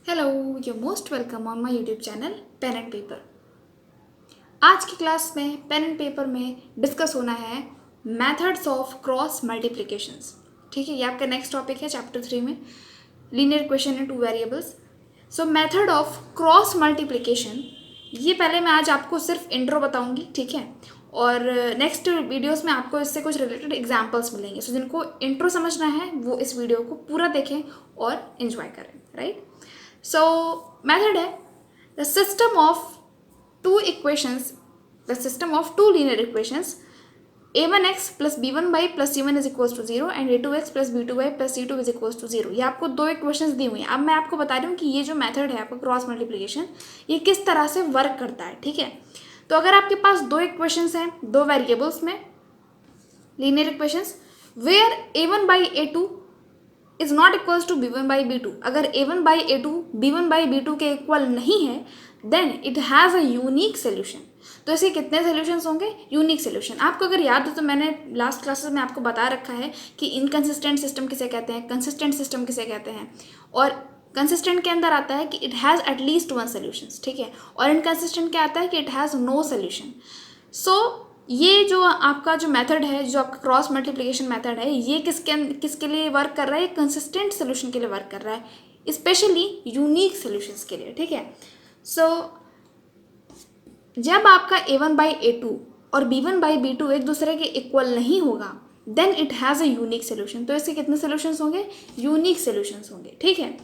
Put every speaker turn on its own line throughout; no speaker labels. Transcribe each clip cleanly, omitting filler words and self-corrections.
Hello, you most welcome on my YouTube channel pen and paper. आज की class में pen and paper में discuss होना है मेथड्स ऑफ क्रॉस मल्टीप्लिकेशंस। ठीक है, ये आपका नेक्स्ट टॉपिक है चैप्टर 3 में, linear equation in two variables. So method of cross multiplication, ये पहले मैं आज आपको सिर्फ इंट्रो बताऊंगी, ठीक है, और नेक्स्ट वीडियोस में आपको इससे कुछ रिलेटेड एग्जांपल्स मिलेंगे। सो जिनको इंट्रो समझना है वो इस वीडियो को पूरा देखें और एंजॉय करें, राइट। So method है the system of two equations, the system of two linear equations a1x plus b1y plus c1 is equals to 0 and a2x plus b2y plus c2 is equals to 0। ये आपको दो equations दी हुई हैं। अब मैं आपको बता रही हूँ कि ये जो मेथड है आपका क्रॉस मल्टीप्लिकेशन, ये किस तरह से वर्क करता है। ठीक है, तो अगर आपके पास दो इक्वेशंस हैं दो वेरिएबल्स में, linear equations where a1 by a2 is not equals to b1 by b2, अगर a1 by a2 b1 by b2 के इक्वल नहीं है then it has a unique solution. तो ऐसे कितने सोल्यूशंस होंगे? Unique solution. आपको अगर याद हो तो मैंने लास्ट क्लासेस में आपको बता रखा है कि इनकंसिस्टेंट सिस्टम किसे कहते हैं, कंसिस्टेंट सिस्टम किसे कहते हैं। और कंसिस्टेंट के अंदर आता है कि it has at least one solution, ठीक है, और इनकंसिस्टेंट क्या आता है कि इट हैज़ नो सोल्यूशन। सो ये जो आपका जो मेथड है, जो आपका क्रॉस मल्टीप्लिकेशन मेथड है, ये किसके लिए वर्क कर रहा है? ये कंसिस्टेंट सोल्यूशन के लिए वर्क कर रहा है, स्पेशली यूनिक सोल्यूशंस के लिए। ठीक है, सो जब आपका a1 by a2 और b1 by b2 एक दूसरे के इक्वल नहीं होगा then it has a unique solution. तो इसके कितने सोल्यूशंस होंगे? यूनिक सोल्यूशंस होंगे। ठीक है,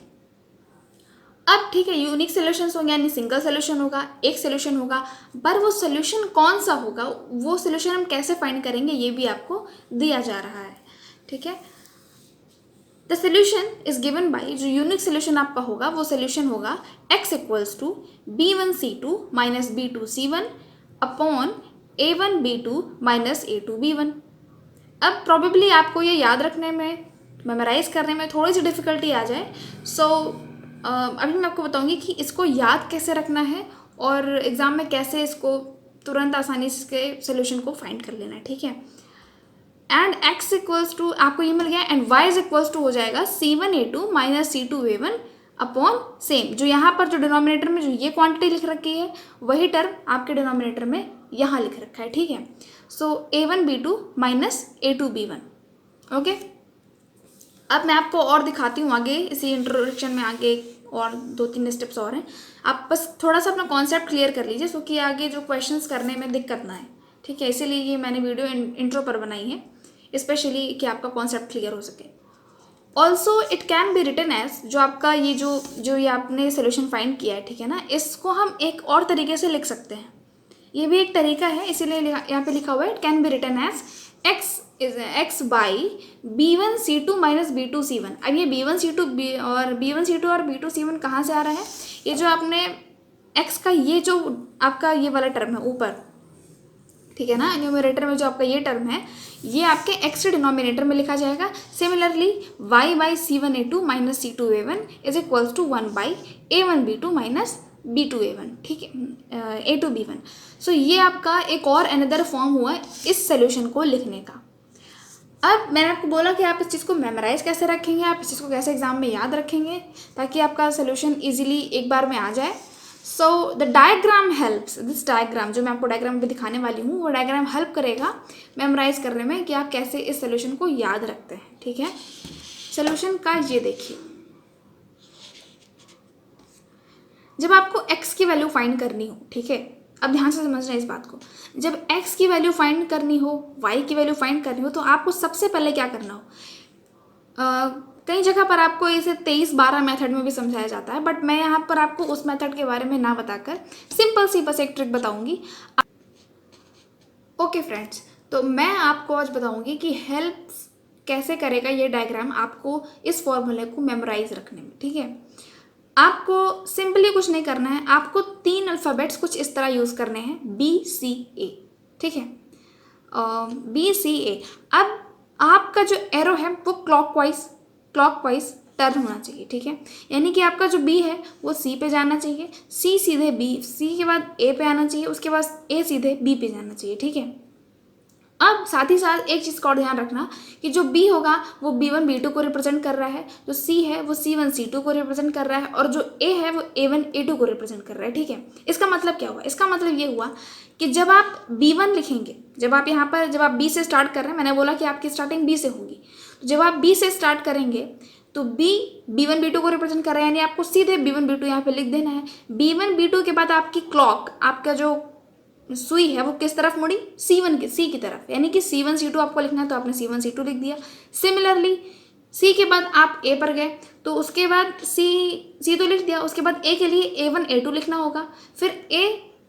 अब ठीक है, यूनिक सोल्यूशंस होंगे यानी सिंगल सोल्यूशन होगा, एक सोल्यूशन होगा, पर वो सोल्यूशन कौन सा होगा, वो सोल्यूशन हम कैसे फाइंड करेंगे, ये भी आपको दिया जा रहा है। ठीक है, the solution is given by, जो यूनिक सोल्यूशन आपका होगा वो सोल्यूशन होगा x equals to b1c2 minus b2c1 upon a1b2 minus a2b1। अब प्रॉबेबली आपको ये याद रखने में, मेमोराइज करने में थोड़ी सी डिफ़िकल्टी आ जाए। सो अभी मैं आपको बताऊंगी कि इसको याद कैसे रखना है और एग्ज़ाम में कैसे इसको तुरंत आसानी से इसके सोल्यूशन को फाइंड कर लेना है। ठीक है, एंड x इक्वल्स टू आपको ये मिल गया and y is equals to हो जाएगा c1a2 minus c2a1 upon same, जो यहाँ पर जो डिनोमिनेटर में जो ये क्वांटिटी लिख रखी है वही टर्म आपके डिनोमिनेटर में यहाँ लिख रखा है। ठीक है, सो a1b2 माइनस a2b1। ओके, अब मैं आपको और दिखाती हूँ आगे, इसी इंट्रोडक्शन में आगे और 2-3 स्टेप्स और हैं। आप बस थोड़ा सा अपना कॉन्सेप्ट क्लियर कर लीजिए सो कि आगे जो क्वेश्चंस करने में दिक्कत ना है। ठीक है, इसीलिए ये मैंने वीडियो इंट्रो पर बनाई है, स्पेशली कि आपका कॉन्सेप्ट क्लियर हो सके। Also it can be written as, जो आपका ये जो ये आपने सोल्यूशन फाइंड किया है, ठीक है ना, इसको हम एक और तरीके से लिख सकते हैं। ये भी एक तरीका है, इसीलिए यहाँ पे लिखा हुआ है it can be written as x by b1c2 minus b2c1। अब ये b1c2 और b2c1 कहाँ से आ रहा है? ये जो आपने x का ये जो आपका ये वाला टर्म है ऊपर, ठीक है ना, न्यूमरेटर में जो आपका ये टर्म है ये आपके x के डिनोमिनेटर में लिखा जाएगा। Similarly y by c1a2 minus c2a1 is equals to 1 by a1b2 minus b2a1। ठीक है, a2b1। सो ये आपका एक और अनदर फॉर्म हुआ इस सोल्यूशन को लिखने का। अब मैंने आपको बोला कि आप इस चीज़ को मेमोराइज कैसे रखेंगे, आप इस चीज़ को कैसे एग्जाम में याद रखेंगे ताकि आपका सोल्यूशन इजीली एक बार में आ जाए। So the diagram helps, this diagram जो मैं आपको डायग्राम पे दिखाने वाली हूँ वो डायग्राम हेल्प करेगा मेमोराइज करने में कि आप कैसे इस सोल्यूशन को याद रखते हैं। ठीक है, सोल्यूशन का ये देखिए, जब आपको x की वैल्यू फाइंड करनी हो, ठीक है, अब ध्यान से समझना इस बात को, जब x की वैल्यू फाइंड करनी हो, y की वैल्यू फाइंड करनी हो, तो आपको सबसे पहले क्या करना हो, कई जगह पर आपको इसे 23-12 मेथड में भी समझाया जाता है, बट मैं यहाँ पर आपको उस मेथड के बारे में ना बताकर सिंपल सी बस एक ट्रिक बताऊंगी। ओके फ्रेंड्स, तो मैं आपको आज बताऊंगी कि हेल्प कैसे करेगा ये डायग्राम आपको इस फॉर्मूले को मेमोराइज रखने में। ठीक है, आपको सिंपली कुछ नहीं करना है, आपको 3 अल्फ़ाबेट्स कुछ इस तरह यूज़ करने हैं, BCA। ठीक है, BCA। अब आपका जो एरो है वो क्लॉकवाइज टर्न होना चाहिए। ठीक है, यानी कि आपका जो B है वो C पे जाना चाहिए, C सीधे B, C के बाद A पे आना चाहिए, उसके बाद A सीधे B पे जाना चाहिए। ठीक है, अब साथ ही साथ एक चीज़ का और ध्यान रखना कि जो B होगा वो B1 B2 को रिप्रेजेंट कर रहा है, जो C है वो C1 C2 को रिप्रेजेंट कर रहा है, और जो A है वो A1 A2 को रिप्रेजेंट कर रहा है। ठीक है, इसका मतलब क्या हुआ? इसका मतलब ये हुआ कि जब आप B1 लिखेंगे, जब आप यहाँ पर जब आप B से स्टार्ट कर रहे हैं, मैंने बोला कि आपकी स्टार्टिंग B से होगी, तो जब आप B से स्टार्ट करेंगे तो B B1 B2 को रिप्रेजेंट कर रहा है, यानी आपको सीधे B1 B2 यहाँ पे लिख देना है। B1 B2 के बाद आपकी क्लॉक, आपका जो सुई है वो किस तरफ मुड़ी? C1 की, C की तरफ, यानी कि C1 C2 आपको लिखना है तो आपने C1 C2 लिख दिया। सिमिलरली C के बाद आप A पर गए तो उसके बाद C तो लिख दिया, उसके बाद A के लिए A1 A2 लिखना होगा, फिर A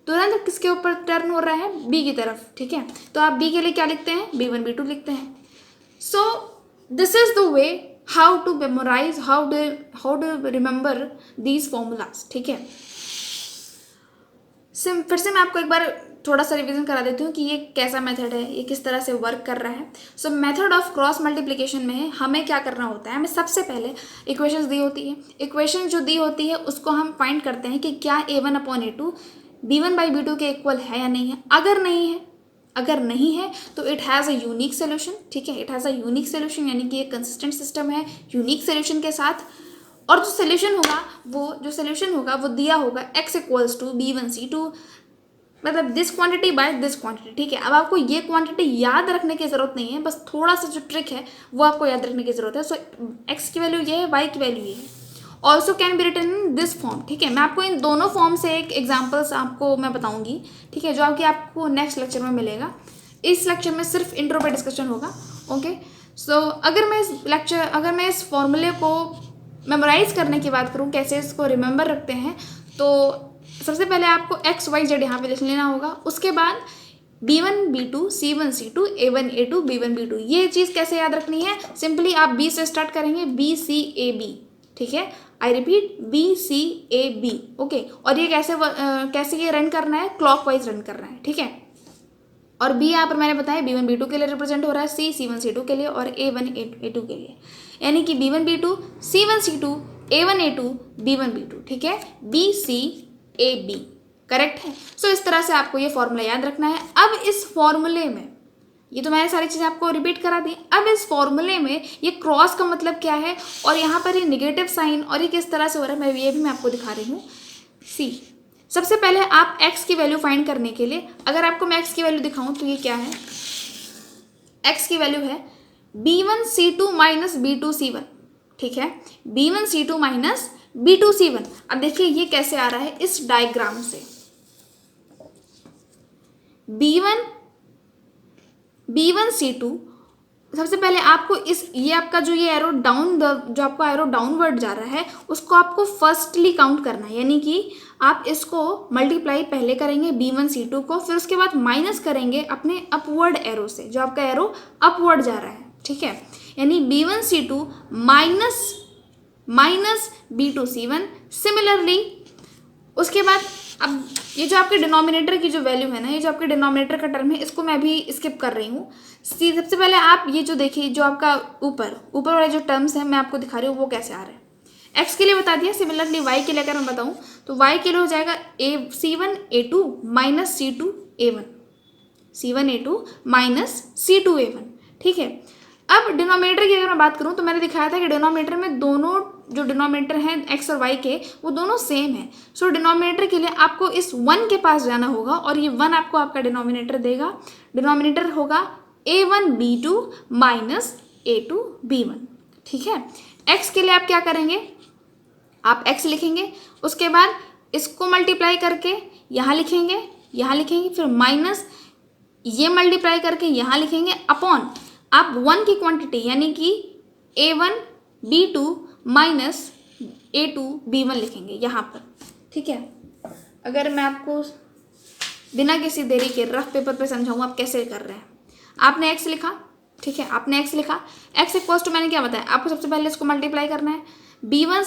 तुरंत किसके ऊपर टर्न हो रहा है? B की तरफ। ठीक है, तो आप B के लिए क्या लिखते हैं? B1 B2 लिखते हैं। So this is the way how to memorise, how to remember these formulas. ठीक है, फिर से मैं आपको एक बार थोड़ा सा रिवीजन करा देती हूँ कि ये कैसा मेथड है, ये किस तरह से वर्क कर रहा है। सो मेथड ऑफ क्रॉस मल्टीप्लिकेशन में हमें क्या करना होता है? हमें सबसे पहले इक्वेशंस दी होती है, इक्वेशन जो दी होती है उसको हम फाइंड करते हैं कि क्या A1/A2 B1/B2 के इक्वल है या नहीं है। अगर नहीं है तो it has a unique solution. ठीक है, it has a unique solution, यानी कि एक कंसिस्टेंट सिस्टम है यूनिक सोल्यूशन के साथ, और जो सोल्यूशन होगा वो दिया होगा x equals to B1 C2, मतलब this quantity by this quantity. ठीक है, अब आपको ये क्वांटिटी याद रखने की ज़रूरत नहीं है, बस थोड़ा सा जो ट्रिक है वो आपको याद रखने की ज़रूरत है। सो x की वैल्यू ये है, y की वैल्यू ये है। Also can be written in this form. ठीक है, मैं आपको इन दोनों फॉर्म से एक एग्जाम्पल्स आपको मैं बताऊंगी। ठीक है, जो आपको नेक्स्ट लेक्चर में मिलेगा। इस लेक्चर में सिर्फ इंट्रो पे डिस्कशन होगा। ओके, सो अगर मैं इस फॉर्मूले को मेमोराइज करने की बात करूँ, कैसे इसको रिमेंबर रखते हैं, तो सबसे पहले आपको XYZ यहाँ पे लिख लेना होगा। उसके बाद B1 B2 C1 C2 A1 A2 B1 B2, ये चीज़ कैसे याद रखनी है? सिंपली आप B से स्टार्ट करेंगे, BCAB। ठीक है, आई रिपीट BCAB। ओके, और ये कैसे ये रन करना है? क्लॉकवाइज रन करना है। ठीक है, और B यहाँ पर मैंने बताया B1 B2 के लिए रिप्रेजेंट हो रहा है, C C1 C2 के लिए, और A1 A2 के लिए, यानी कि B1 B2 C1 C2 A1 A2 B1 B2। ठीक है, BCAB करेक्ट है। सो इस तरह से आपको ये फॉर्मूला याद रखना है। अब इस फॉर्मूले में, ये तो मैंने सारी चीज़ें आपको रिपीट करा दी, अब इस फॉर्मूले में ये क्रॉस का मतलब क्या है, और यहाँ पर ये निगेटिव साइन, और ये किस तरह से हो रहा है, ये भी मैं आपको दिखा रही हूँ। सबसे पहले आप x की वैल्यू फाइंड करने के लिए, अगर आपको मैं x की वैल्यू दिखाऊं तो ये क्या है? x की वैल्यू है B1 C2 minus B2 C1। ठीक है, B1 C2 minus B2 C1। अब देखिए ये कैसे आ रहा है इस डायग्राम से। B1 C2, सबसे पहले आपको ये आपका जो ये एरो जो आपका एरो डाउनवर्ड जा रहा है उसको आपको फर्स्टली काउंट करना है, यानी कि आप इसको मल्टीप्लाई पहले करेंगे B1 C2 को, फिर उसके बाद माइनस करेंगे अपने अपवर्ड एरो से, जो आपका एरो अपवर्ड जा रहा है। ठीक है, यानी B1 C2 minus B2 C1। Similarly उसके बाद अब ये जो आपके डिनोमिनेटर की जो वैल्यू है ना, ये जो आपके डिनोमिनेटर का टर्म है, इसको मैं अभी स्किप कर रही हूँ। सबसे पहले आप ये जो देखिए, जो आपका ऊपर वाले जो टर्म्स हैं मैं आपको दिखा रही हूँ वो कैसे आ रहे हैं। x के लिए बता दिया, सिमिलरली y के लिए अगर मैं बताऊँ तो y के लिए हो जाएगा C1 A2 minus C2 A1, C1 A2 minus C2 A1। ठीक है, अब डिनोमिनेटर की अगर मैं बात करूँ तो मैंने दिखाया था कि डिनोमिनेटर में दोनों जो डिनोमिनेटर हैं x और y के, वो दोनों सेम है। सो डिनोमिनेटर के लिए आपको इस 1 के पास जाना होगा, और ये 1 आपको आपका डिनोमिनेटर देगा। डिनोमिनेटर होगा A1 B2 minus A2 B1। ठीक है, x के लिए आप क्या करेंगे? आप x लिखेंगे, उसके बाद इसको मल्टीप्लाई करके यहाँ लिखेंगे, फिर माइनस ये मल्टीप्लाई करके यहाँ लिखेंगे, अपॉन आप 1 की क्वांटिटी यानी कि A1 B2 minus A2 B1 लिखेंगे यहाँ पर। ठीक है, अगर मैं आपको बिना किसी देरी के रफ पेपर पे समझाऊँ आप कैसे कर रहे हैं। आपने x लिखा, ठीक है, आपने x लिखा, x इक्वल्स टू मैंने क्या बताया आपको, सबसे पहले इसको मल्टीप्लाई करना है। B1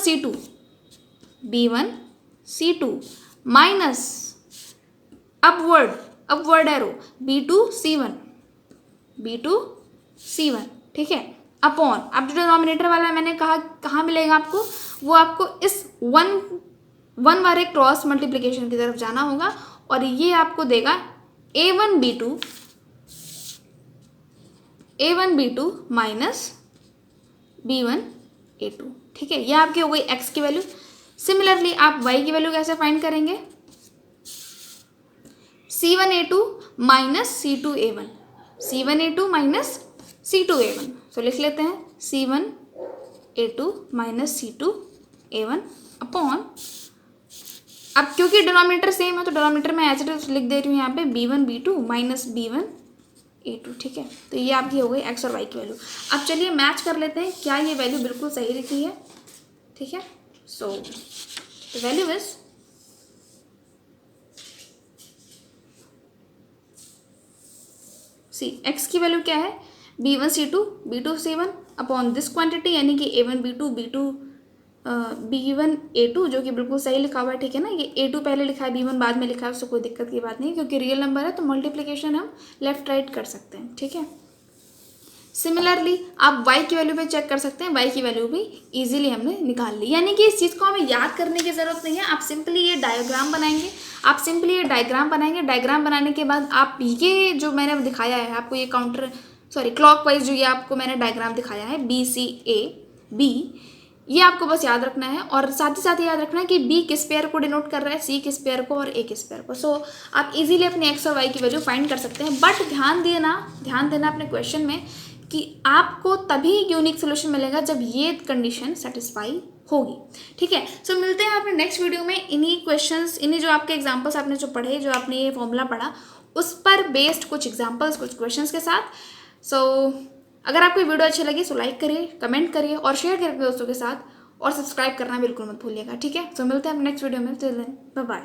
C2 minus upward arrow B2 C1। ठीक है, अपॉन अब जो डिनोमिनेटर वाला मैंने कहा कहाँ मिलेगा आपको, वो आपको इस वन वाले क्रॉस मल्टीप्लिकेशन की तरफ जाना होगा, और ये आपको देगा A1 B2 A1 B2 minus B1 A2, ठीक है। ये आपकी हो गई x की वैल्यू। सिमिलरली आप y की वैल्यू कैसे फाइंड करेंगे, C1 A2 minus C2 A1, C1 A2 minus C2 A1। सो लिख लेते हैं C1 A2 minus C2 A1 upon, अब क्योंकि डिनोमिनेटर सेम है तो डिनोमिनेटर में एज इट इज लिख दे रही हूँ यहाँ पे B1 B2 minus B1 A2, ठीक है। तो ये आपकी हो गई x और y की वैल्यू। अब चलिए मैच कर लेते हैं क्या ये वैल्यू बिल्कुल सही लिखी है, ठीक है। So the value is see x की वैल्यू क्या है, B1 C2 B2 C1 upon this quantity यानी कि A1 B2 B1 A2 जो कि बिल्कुल सही लिखा हुआ है, ठीक है ना। ये A2 पहले लिखा है, B1 बाद में लिखा है, उससे कोई दिक्कत की बात नहीं, क्योंकि रियल नंबर है तो मल्टीप्लिकेशन हम लेफ्ट राइट कर सकते हैं, ठीक है। सिमिलरली आप y की वैल्यू पे चेक कर सकते हैं, y की वैल्यू भी इजीली हमने निकाल ली, यानी कि इस चीज़ को हमें याद करने की ज़रूरत नहीं है। आप सिंपली ये डायग्राम बनाएंगे, डायग्राम बनाने के बाद आप ये जो मैंने दिखाया है आपको, ये क्लॉकवाइज जो ये आपको मैंने डायग्राम दिखाया है BCAB, ये आपको बस याद रखना है। और साथ ही साथ याद रखना है कि B किस पेयर को डिनोट कर रहा है, C किस पेयर को और A किस पेयर को। सो आप इजीली अपने x और y की वैल्यू फाइंड कर सकते हैं। बट ध्यान देना अपने क्वेश्चन में कि आपको तभी यूनिक सोल्यूशन मिलेगा जब ये कंडीशन सेटिस्फाई होगी, ठीक है। सो मिलते हैं अपने नेक्स्ट वीडियो में इन्हीं क्वेश्चंस, इन्हीं जो आपके एग्जांपल्स आपने जो पढ़े, जो आपने ये फॉर्मूला पढ़ा, उस पर बेस्ड कुछ एग्जांपल्स, कुछ क्वेश्चंस के साथ। सो अगर आपको वीडियो अच्छी लगी तो लाइक करिए, कमेंट करिए और शेयर करिए दोस्तों के साथ, और सब्सक्राइब करना बिल्कुल मत भूलिएगा, ठीक है। सो मिलते हैं अपने नेक्स्ट वीडियो में, टिल देन बाय बाय।